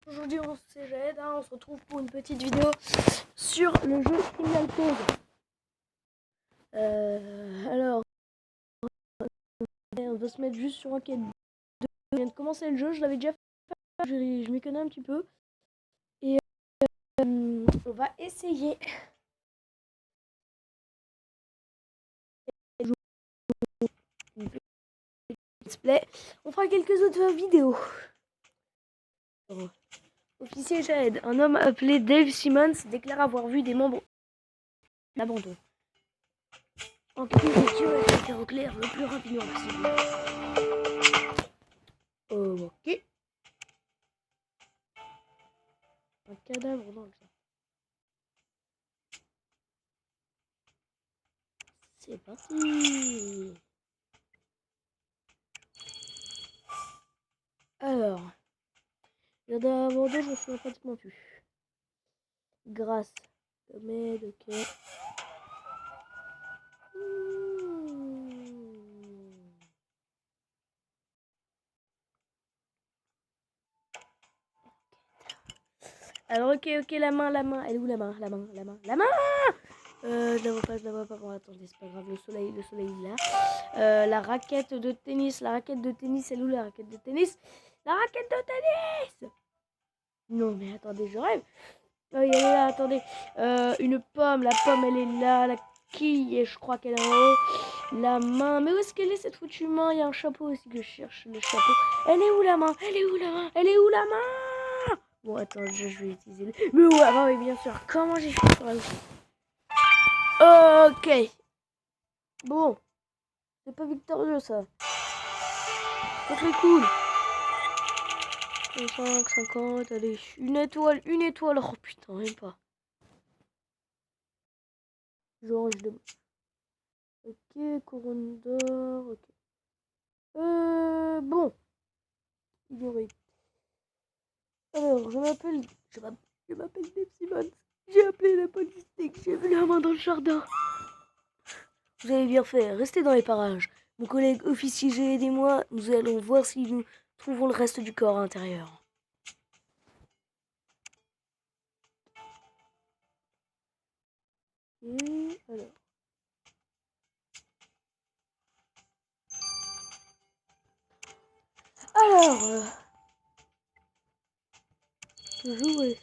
Aujourd'hui on s'est on se retrouve pour une petite vidéo sur le jeu Criminal Code. Alors, on va se mettre juste sur enquête 2. Je viens de commencer le jeu, je l'avais déjà fait, je m'y connais un petit peu. Et on va essayer. On fera quelques autres vidéos. Officier Jaed, un homme appelé Dave Simmons déclare avoir vu des membres d'abandon. Enquête et faire au clair le plus rapidement possible. Ok. Un cadavre dans le sang. C'est parti. Alors, il y a d'abord je me souviens pratiquement plus. Grâce. Domaine, ok. Alors, ok, la main. Elle est où la main? La main. Je la vois pas. Bon, attendez, c'est pas grave. Le soleil là. La raquette de tennis. Elle est où la raquette de tennis? La raquette de tennis! Non, mais attendez, je rêve. Oh, elle est là, attendez. Une pomme. La pomme, elle est là. La quille, et je crois qu'elle est en haut. La main. Mais où est-ce qu'elle est cette foutue main? Il y a un chapeau aussi que je cherche. Le chapeau. Elle est où la main? Elle est où la main? Bon, attends, je vais utiliser le... Mais ouais, ah oui, bien sûr. Comment j'ai fait pour aller? Ok. Bon. C'est pas victorieux, ça. C'est très cool. 5, 50, allez. Une étoile. Oh putain, même pas. Genre, je demande. Ok, couronne d'or. Ok. Bon. Ignoré. Alors, je m'appelle Dave Simmons. J'ai appelé la police dès que j'ai vu la main dans le jardin. Vous avez bien fait, restez dans les parages. Mon collègue officier G et moi, nous allons voir si nous trouvons le reste du corps à l'intérieur. Et alors, jouer.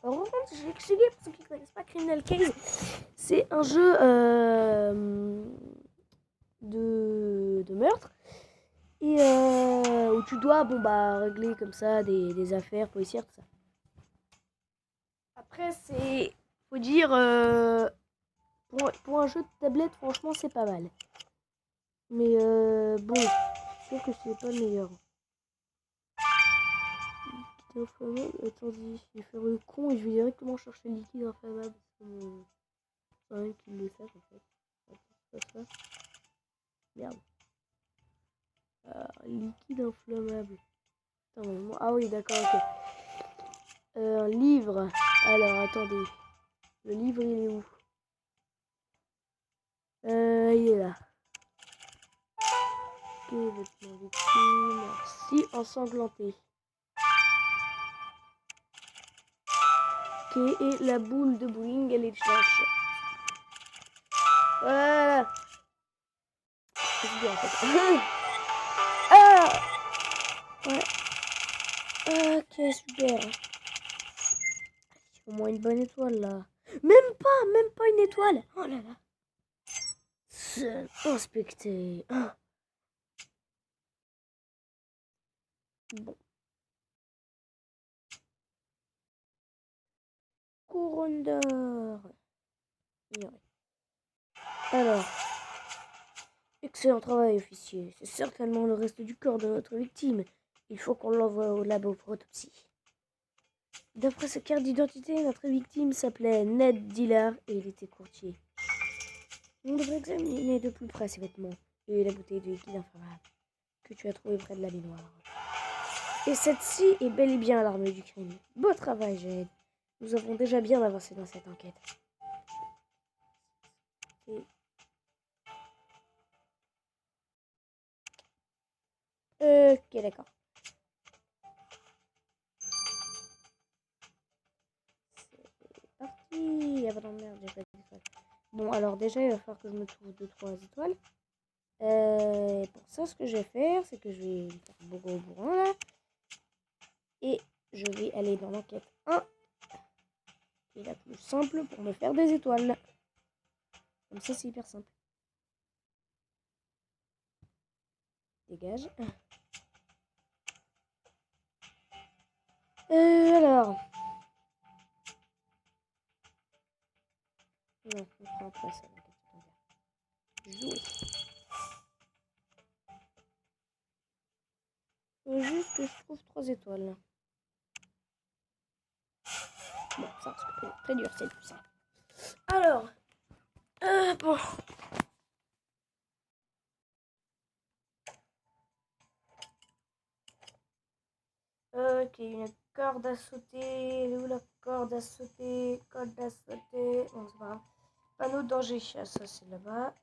Alors, en fait, j'ai expliqué pour ceux qui ne connaissent pas Criminal Case. C'est un jeu de meurtre. Et où tu dois régler comme ça des affaires policières, tout ça. Après, faut dire, pour un jeu de tablette, franchement, c'est pas mal. Mais bon, c'est sûr que c'est pas le meilleur. Liquide inflammable, attendez, je vais faire le con et je vais directement chercher le liquide inflammable. C'est rien qui le sache en fait. Attends, ça. Merde. Liquide inflammable. Attends, ah oui, d'accord, ok. Un livre. Alors, attendez. Le livre, il est où? Il est là. Ok, vêtements victimes. Merci, ensanglanté. Ok, et la boule de bowling, elle est change. Voilà. C'est bien en fait. Ah ouais. Ok, super. Au moins une bonne étoile là. Même pas une étoile. Oh là là. Seul inspecté. Bon. Couronne d'or. Alors. Excellent travail, officier. C'est certainement le reste du corps de notre victime. Il faut qu'on l'envoie au labo pour autopsie. D'après sa carte d'identité, notre victime s'appelait Ned Dillard et il était courtier. On devrait examiner de plus près ses vêtements et la bouteille de liquide inflammable que tu as trouvée près de la baignoire. Et cette-ci est bel et bien l'arme du crime. Beau travail, Jade. Nous avons déjà bien avancé dans cette enquête. Ok, d'accord. il y a pas de merde, j'ai pas d'étoiles. Bon, alors déjà, il va falloir que je me trouve 2-3 étoiles. Pour ça, ce que je vais faire, c'est que je vais faire beaucoup au bourrin là. Et je vais aller dans l'enquête 1. Qui est la plus simple pour me faire des étoiles. Comme ça, c'est hyper simple. Dégage. Alors. Non, on fera après ça. Jouer. Faut juste que je trouve 3 étoiles. Bon, ça reste très dur, c'est le plus simple. Alors. Bon. Ok, une corde à sauter. Elle est où la corde à sauter? Corde à sauter. Bon, c'est pas grave. Panneau de danger. Ah, ça, c'est là-bas.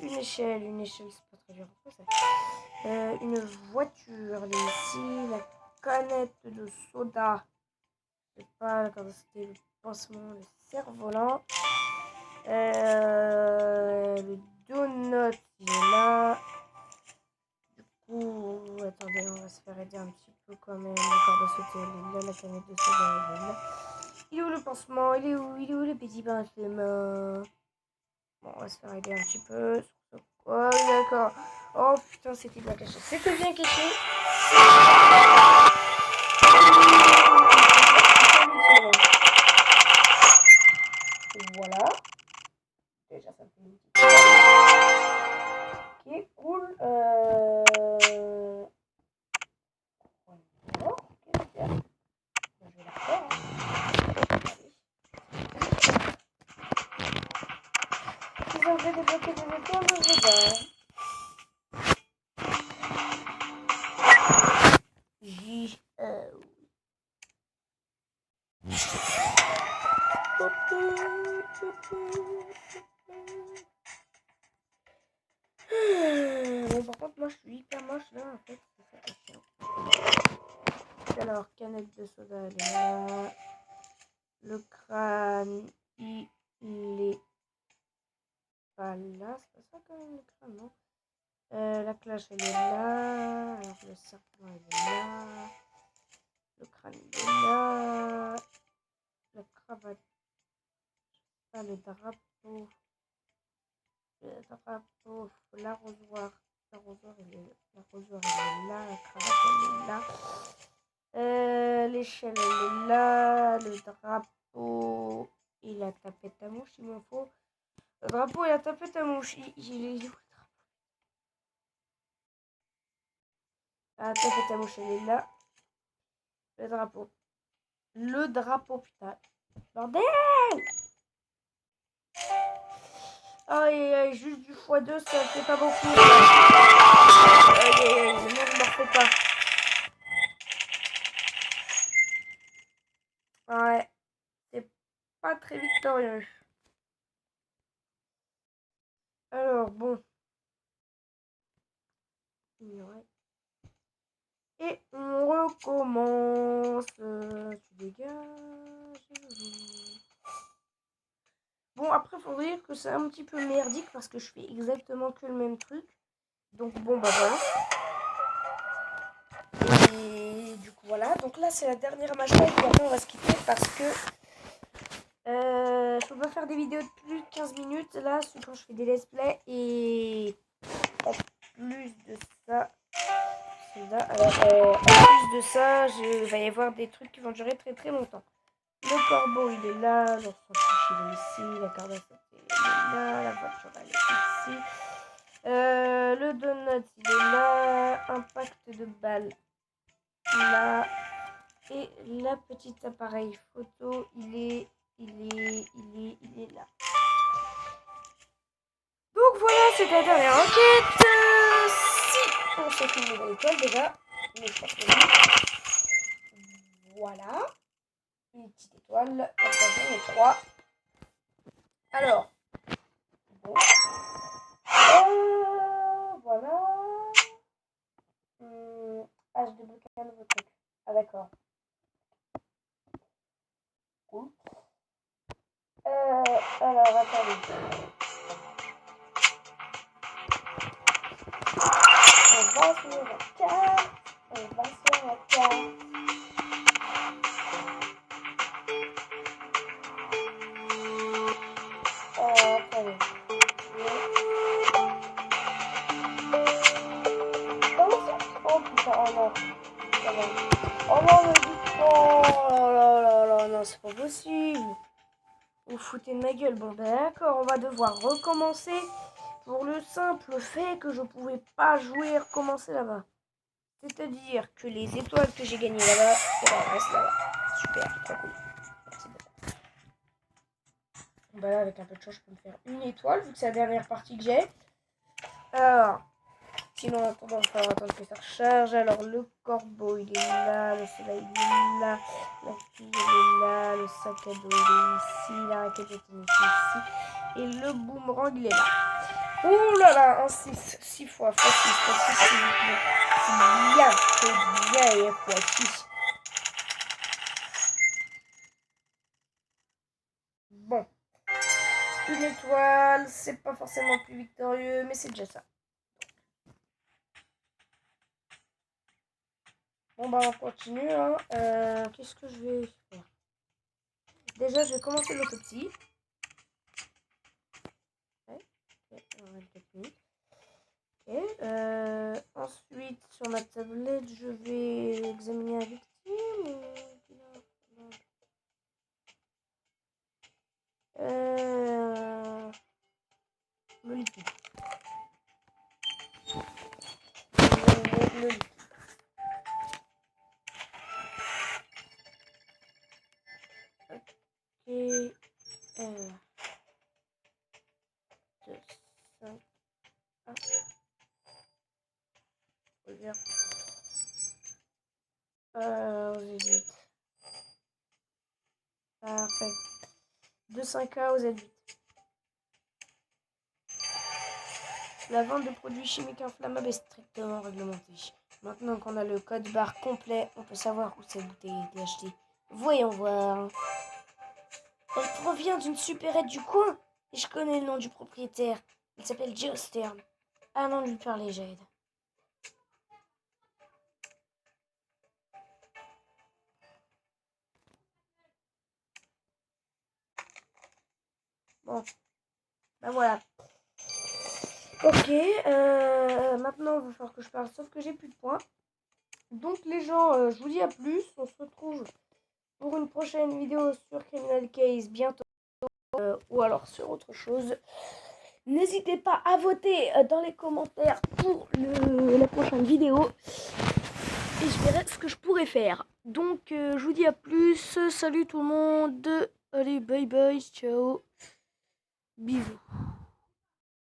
Une échelle, c'est pas très dur. Une voiture, elle est ici. La canette de soda. Je sais pas, la corde à sauter, le pansement, le cerf-volant. Le donut, il est là. Du coup, attendez, on va se faire aider un petit peu quand même. La corde à sauter, elle est là. La canette de soda, elle est là. Il est où le pansement? Il est où le petit pansement? Bon, on va se faire aider un petit peu. Oh, d'accord. Oh putain, c'était bien caché. C'était bien caché. Voilà. Déjà, ça fait une petite. Ok, cool. Voilà. Ok, bien. Je vais la faire. Si on veut débloquer des étoiles, je vais bien. Bon, par contre, moi je suis hyper moche là en fait. C'est ça qui est chiant. Alors, canette de soda, elle est là. Le crâne, il est pas là. C'est pas ça quand même le crâne, non? La cloche, elle est là. Alors, le serpent, il est là. Le crâne, il est là. La cravate, pas le drapeau. Le drapeau, l'arrosoir. L'arrosoir, il est là. La cravate, elle est là. L'échelle, elle est là. Le drapeau et la tapette à mouche, il me faut. Le drapeau et la tapette à mouche. Il est où? La tapette à mouche, elle est là. Le drapeau. Le drapeau, putain. Bordel! Aïe, juste du x2, ça fait pas beaucoup. Aïe, non, je m'en refais pas. Ouais, c'est pas très victorieux. Alors, bon. Et on recommence. Tu dégages. Bon, après, faut dire que c'est un petit peu merdique parce que je fais exactement que le même truc. Donc, bon, bah voilà. Et du coup, voilà. Donc là, c'est la dernière machin. Et puis après, on va se quitter parce que je peux pas faire des vidéos de plus de 15 minutes. Là, c'est quand je fais des let's play. Et en plus de ça, alors, en plus de ça, il va y avoir des trucs qui vont durer très très longtemps. Le corbeau, il est là. L'ours en fiche, il est ici. La corde à sauter, il est là. La voiture, elle est ici. Le donut, il est là. Un pacte de balles, là. Et la petite appareil photo, il est là. Donc voilà, c'est la dernière enquête. Si on se fait une nouvelle étoile déjà. Mais je pense que oui. Voilà. Une petite étoile. Attention, les 3. Alors. Bon. Voilà. Ah, je débloque un nouveau truc. Ah, d'accord. Cool. Oh non, oh là là là, non, c'est pas possible. Vous foutez de ma gueule. Bon, ben d'accord, on va devoir recommencer pour le simple fait que je pouvais pas jouer et recommencer là-bas. C'est-à-dire que les étoiles que j'ai gagnées là-bas, eh ben, elles restent là-bas. Super, trop cool. Merci beaucoup. Bah là, avec un peu de chance, je peux me faire une étoile, vu que c'est la dernière partie que j'ai. Alors, sinon, en attendant, il va falloir attendre que ça recharge. Alors, le corbeau, il est là, le soleil, il est là, la fille, elle est là, le sac à dos, il est ici, la raquette de tennis ici, et le boomerang, il est là. Ouh là là, un 6, 6 fois 6, fois 6, c'est bien, c'est bien, et fois 6. Bon, une étoile, c'est pas forcément plus victorieux, mais c'est déjà ça. Bon bah on continue, hein. Qu'est-ce que je vais faire? Déjà, je vais commencer l'autopsie. Ouais, ok, on va le ok. Ensuite, sur ma tablette, je vais examiner la victime. Le liquide. Le liquide. Ok. 2, 5, 1. Regarde. Aux élites. Parfait. 2, 5A aux élites. La vente de produits chimiques inflammables est strictement réglementée. Maintenant qu'on a le code barre complet, on peut savoir où cette bouteille a été achetée. Voyons voir. Elle provient d'une supérette du coin. Et je connais le nom du propriétaire. Il s'appelle Joe Stern. Allons lui parler, Jade. Bon, ben voilà. Ok, maintenant il va falloir que je parle, sauf que j'ai plus de points. Donc les gens, je vous dis à plus. On se retrouve pour une prochaine vidéo sur Criminal Case bientôt. Ou alors sur autre chose. N'hésitez pas à voter dans les commentaires pour la prochaine vidéo. Et je verrai ce que je pourrais faire. Donc je vous dis à plus. Salut tout le monde. Allez, bye bye. Ciao. Bisous.